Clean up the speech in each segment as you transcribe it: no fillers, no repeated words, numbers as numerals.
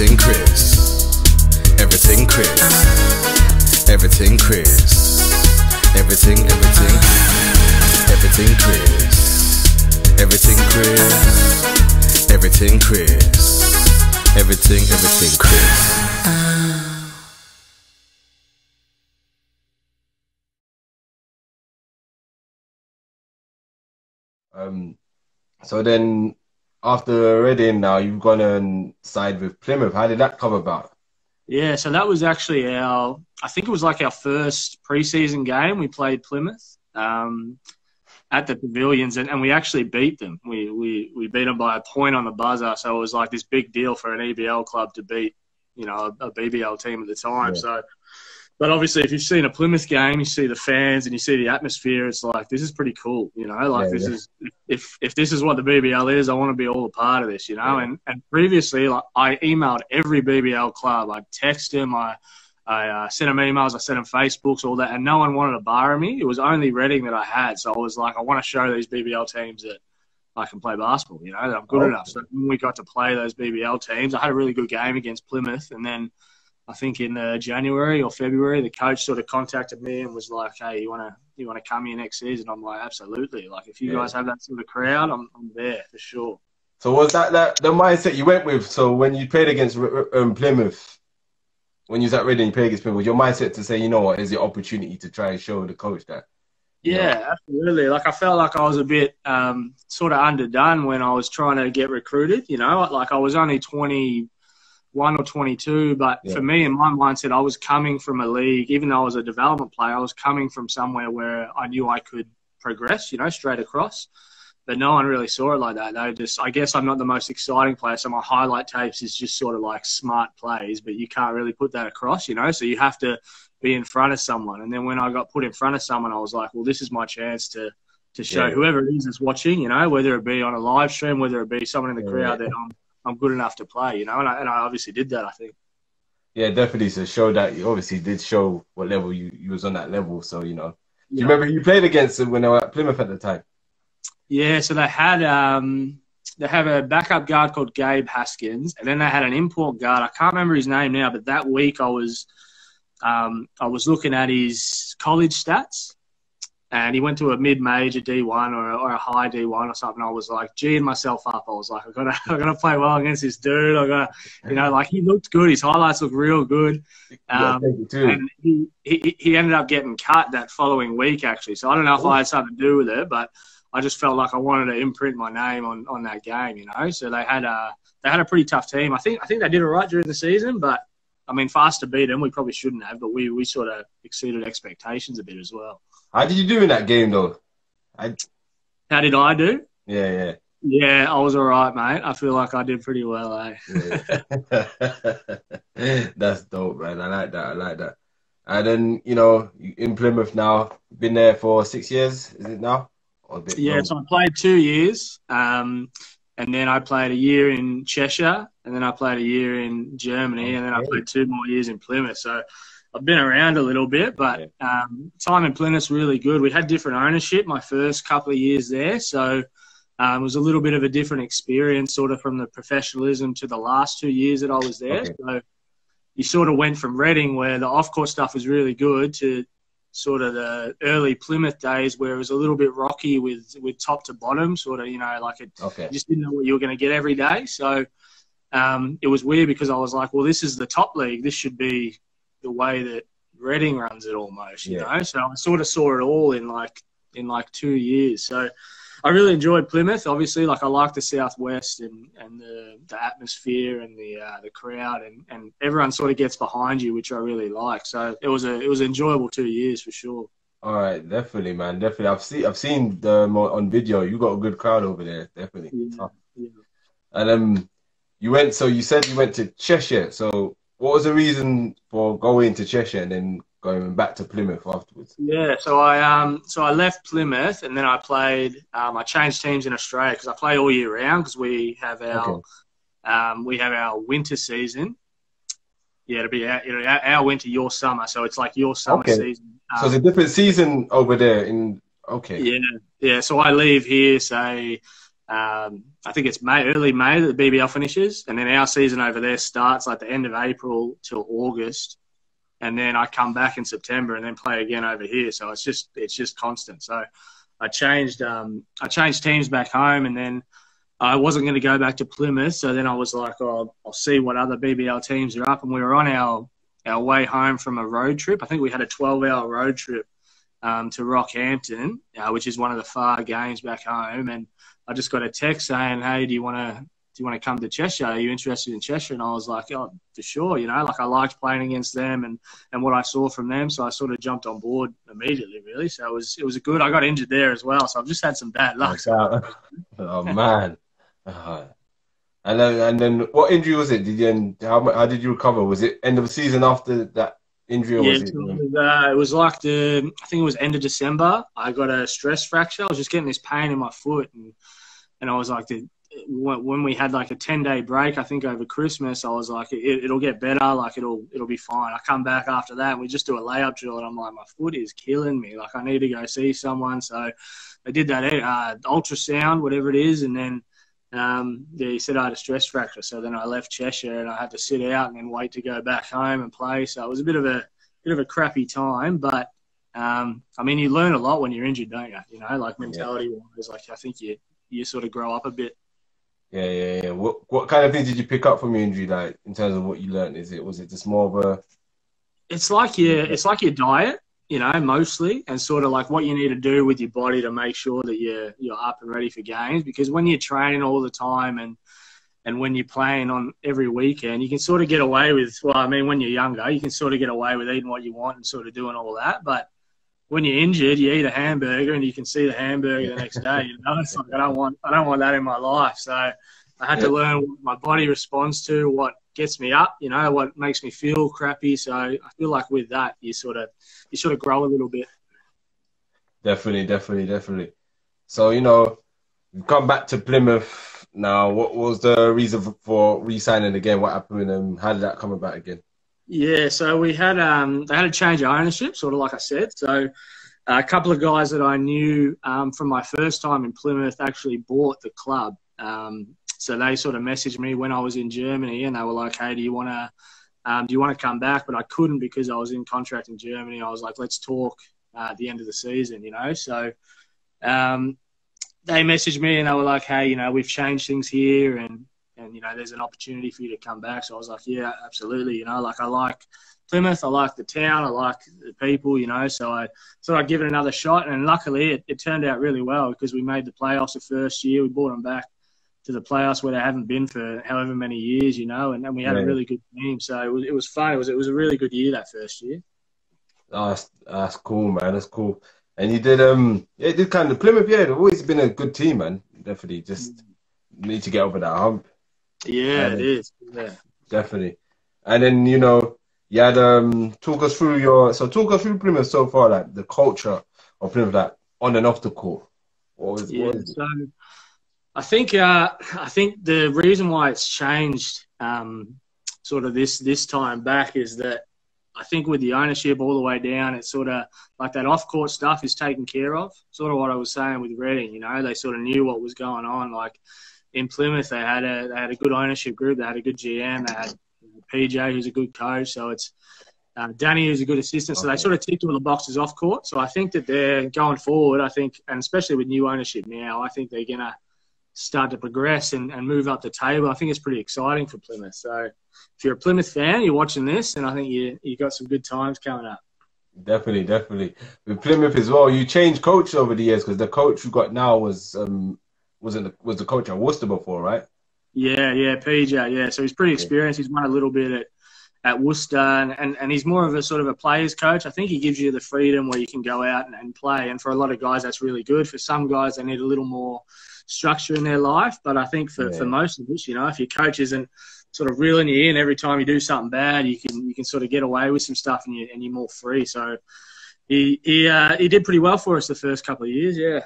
Everything Chris. Everything Chris. Everything Chris. Everything, everything. Everything Chris. Everything Chris. Everything Chris. Everything Chris. So then after Reading now, you've gone and signed with Plymouth. How did that come about? Yeah, so that was actually I think it was like our first preseason game. We played Plymouth at the Pavilions, and we actually beat them. We beat them by a point on the buzzer, so it was like this big deal for an EBL club to beat, you know, a BBL team at the time. Yeah. So, but obviously, if you've seen a Plymouth game, you see the fans and you see the atmosphere. It's like, this is pretty cool, you know. Like is if this is what the BBL is, I want to be all a part of this, you know. Yeah. And previously, like, I emailed every BBL club. I texted them. I sent them emails. I sent them Facebooks, all that, and no one wanted to borrow me. It was only Reading that I had. So I was like, I want to show these BBL teams that I can play basketball, you know, that I'm good enough. So when we got to play those BBL teams, I had a really good game against Plymouth, and then I think in January or February, the coach sort of contacted me and was like, "Hey, you wanna come here next season?" I'm like, "Absolutely! Like, if you guys have that sort of crowd, I'm there for sure." So was that the mindset you went with? So when you played against Plymouth, when you was at Reading, you played against Plymouth, was your mindset to say, you know what, is the opportunity to try and show the coach that? Yeah, absolutely. Like, I felt like I was a bit sort of underdone when I was trying to get recruited. You know, like I was only 21 or 22, but for me, in my mindset, I was coming from a league, even though I was a development player, I was coming from somewhere where I knew I could progress, you know, straight across. But no one really saw it like that. They just, I guess I'm not the most exciting player, so my highlight tapes is just sort of like smart plays, but you can't really put that across, you know, so you have to be in front of someone. And then when I got put in front of someone, I was like, well, this is my chance to show whoever it is that's watching, you know, whether it be on a live stream, whether it be someone in the crowd, that I'm good enough to play, you know, and I obviously did that, I think. Yeah, definitely. To show that you obviously did show what level you was on that level. So, you know, do you remember who you played against when they were at Plymouth at the time? Yeah, so they have a backup guard called Gabe Haskins, and then they had an import guard. I can't remember his name now, but that week I was looking at his college stats, and he went to a mid-major D1 or a high D1 or something. I was like, G'ing myself up. I was like, I gotta play well against this dude. I gotta, you know, like, he looked good. His highlights looked real good. And he ended up getting cut that following week, actually. So I don't know if I had something to do with it, but I just felt like I wanted to imprint my name on that game, you know. So they had a pretty tough team. I think they did all right during the season, but I mean, for us to beat them, we probably shouldn't have. But we sort of exceeded expectations a bit as well. How did you do in that game, though? How did I do? Yeah. Yeah, I was all right, mate. I feel like I did pretty well, eh? Yeah. That's dope, man. I like that. And then, you know, in Plymouth now, been there for 6 years, is it now? Or a bit longer? So I played 2 years, and then I played a year in Cheshire, and then I played a year in Germany, and then I played 2 more years in Plymouth. So I've been around a little bit, but time in Plymouth's really good. We had different ownership my first couple of years there, so it was a little bit of a different experience, sort of from the professionalism to the last 2 years that I was there. So you sort of went from Reading, where the off-court stuff was really good, to sort of the early Plymouth days where it was a little bit rocky with top to bottom, sort of, you know, like you just didn't know what you were going to get every day. So it was weird because I was like, well, this is the top league. This should be the way that Reading runs it almost, you know. So I sort of saw it all in like 2 years. So I really enjoyed Plymouth. Obviously, like, I like the Southwest and the atmosphere and the crowd, and everyone sort of gets behind you, which I really like. So it was an enjoyable 2 years for sure. All right, definitely, man, definitely. I've seen them on video. You got a good crowd over there, definitely. Yeah. And you said you went to Cheshire. So what was the reason for going to Cheshire and then going back to Plymouth afterwards? Yeah, so I left Plymouth, and then I played. I changed teams in Australia because I play all year round, because we have our winter season. Yeah, it'll be our winter, your summer. So it's like your summer season. So it's a different season over there. Yeah. So I leave here, say, I think it's early May that the BBL finishes, and then our season over there starts like the end of April till August, and then I come back in September and then play again over here. So it's just constant. So I changed teams back home, and then I wasn't going to go back to Plymouth. So then I was like, oh, I'll see what other BBL teams are up, and we were on our way home from a road trip. I think we had a 12-hour road trip to Rockhampton, which is one of the far games back home, and I just got a text saying, "Hey, do you want to come to Cheshire? Are you interested in Cheshire?" And I was like, "Oh, for sure." You know, like I liked playing against them and what I saw from them, so I sort of jumped on board immediately, really. So it was good. I got injured there as well, so I've just had some bad luck. Oh man! And then what injury was it? How did you recover? Was it end of the season after that injury? Or was it was like I think it was end of December. I got a stress fracture. I was just getting this pain in my foot, and I was like, when we had like a 10-day break, I think over Christmas, I was like, it'll get better. Like it'll be fine. I come back after that, and we just do a layup drill, and I'm like, my foot is killing me. Like I need to go see someone. So I did that ultrasound, whatever it is, and then he said I had a stress fracture. So then I left Cheshire, and I had to sit out and then wait to go back home and play. So it was a bit of a crappy time, but I mean, you learn a lot when you're injured, don't you? You know, like mentality-wise, like I think you sort of grow up a bit. Yeah. What kind of things did you pick up from your injury, like in terms of what you learned? Was it just more of a? It's like your diet, you know, mostly, and sort of like what you need to do with your body to make sure that you're up and ready for games. Because when you're training all the time and when you're playing on every weekend, you can sort of get away with. Well, I mean, when you're younger, you can sort of get away with eating what you want and sort of doing all that, but when you're injured, you eat a hamburger and you can see the hamburger the next day. You know, it's like I don't want that in my life. So I had to learn what my body responds to, what gets me up, you know, what makes me feel crappy. So I feel like with that, you sort of grow a little bit. Definitely. So you know, you come back to Plymouth now. What was the reason for re-signing again? What happened, and how did that come about again? Yeah, so we had they had a change of ownership, sort of like I said. So a couple of guys that I knew from my first time in Plymouth actually bought the club. So they sort of messaged me when I was in Germany, and they were like, "Hey, do you want to come back?" But I couldn't because I was in contract in Germany. I was like, "Let's talk at the end of the season," you know. So they messaged me and they were like, "Hey, you know, we've changed things here, and you know, there's an opportunity for you to come back." So I was like, yeah, absolutely. You know, like I like Plymouth, I like the town, I like the people, you know, so I thought I'd give it another shot. And luckily it turned out really well because we made the playoffs the first year. We brought them back to the playoffs where they haven't been for however many years, you know, and we had a really good team. So it was fun. It was a really good year that first year. Oh, that's cool, man. That's cool. And you did, did kind of Plymouth, they've always been a good team, man. Definitely. Just need to get over that hump. Yeah, it is. Yeah, definitely. And then you know, you had talk us through Plymouth so far, like the culture of Plymouth, like on and off the court. What is it? So I think the reason why it's changed sort of this time back is that I think with the ownership all the way down, it's sort of like that off-court stuff is taken care of. Sort of what I was saying with Reading, you know, they sort of knew what was going on. Like in Plymouth, they had a good ownership group. They had a good GM. They had PJ, who's a good coach. So it's Danny, who's a good assistant. So they sort of ticked all the boxes off court. So I think that they're going forward. I think, and especially with new ownership now, I think they're going to start to progress and move up the table. I think it's pretty exciting for Plymouth. So if you're a Plymouth fan, you're watching this, and I think you got some good times coming up. Definitely. With Plymouth as well, you changed coach over the years because the coach you got now was the coach at Worcester before, right? Yeah, PJ. Yeah, so he's pretty experienced. He's won a little bit at Worcester, and he's more of a sort of a player's coach. I think he gives you the freedom where you can go out and play. And for a lot of guys, that's really good. For some guys, they need a little more structure in their life. But I think for most of us, you know, if your coach isn't sort of reeling you in every time you do something bad, you can sort of get away with some stuff and you're more free. So he did pretty well for us the first couple of years. Yeah.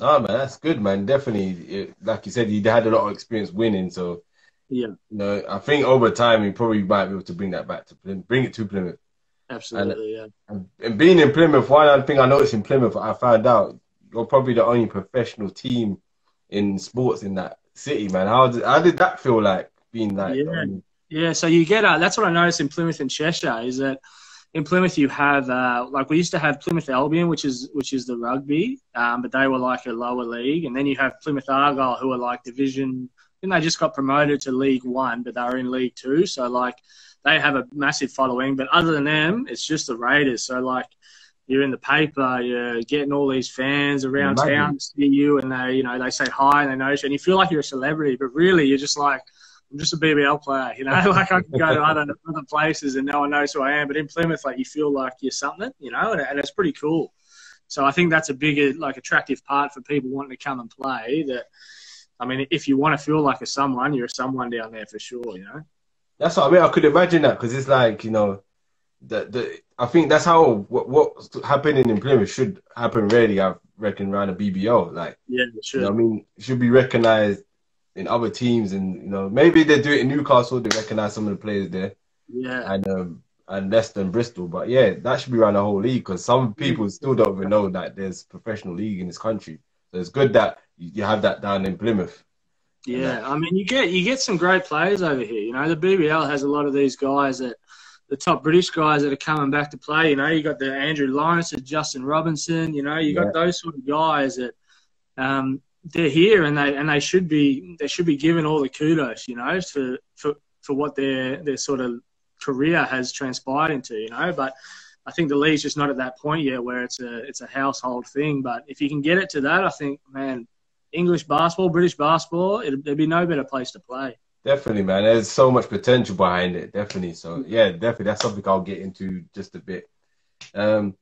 Oh man, that's good, man. Definitely, like you said, he had a lot of experience winning. So yeah, you know, I think over time he probably might be able to bring that back to Plymouth, bring it to Plymouth. Absolutely, and being in Plymouth, one other thing I noticed in Plymouth, I found out you're probably the only professional team in sports in that city, man. How did that feel like being like? Yeah, yeah. So you get that's what I noticed in Plymouth and Cheshire is that in Plymouth you have like we used to have Plymouth Albion, which is the rugby, but they were like a lower league, and then you have Plymouth Argyle, who are like division. And they just got promoted to League One, but they were in League Two, so like they have a massive following. But other than them, it's just the Raiders. So like you're in the paper, you're getting all these fans around town to see you, and they say hi and they know you, and you feel like you're a celebrity, but really you're just like, I'm just a BBL player, like I can go to other places and no one knows who I am. But in Plymouth, like you feel like you're something, and it's pretty cool. So I think that's a bigger, like, attractive part for people wanting to come and play. That, I mean, if you want to feel like someone, you're a someone down there for sure, That's what I mean. I could imagine that, because it's like, I think that's how what's happening in Plymouth should happen really, I reckon, around the BBL. Like, yeah, it should. I mean, it should be recognised in other teams, and maybe they do it in Newcastle. They recognise some of the players there, and Leicester and Bristol. But yeah, that should be around the whole league, because some people still don't even know that there's professional league in this country. So it's good that you have that down in Plymouth. Yeah, I mean, you get some great players over here. The BBL has a lot of these guys that the top British guys that are coming back to play. You got the Andrew Lawrence, Justin Robinson. You got those sort of guys that they're here, and they should be given all the kudos, for what their sort of career has transpired into, But I think the league's just not at that point yet where it's a household thing. But if you can get it to that, I think, man, English basketball, British basketball, there'd be no better place to play. Definitely, man. There's so much potential behind it. Definitely. So yeah, definitely. That's something I'll get into just a bit. Everything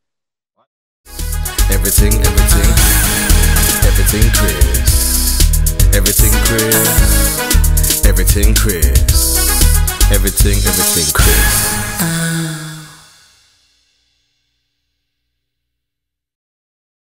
Chris. Everything Chris. Everything Chris. Everything Chris.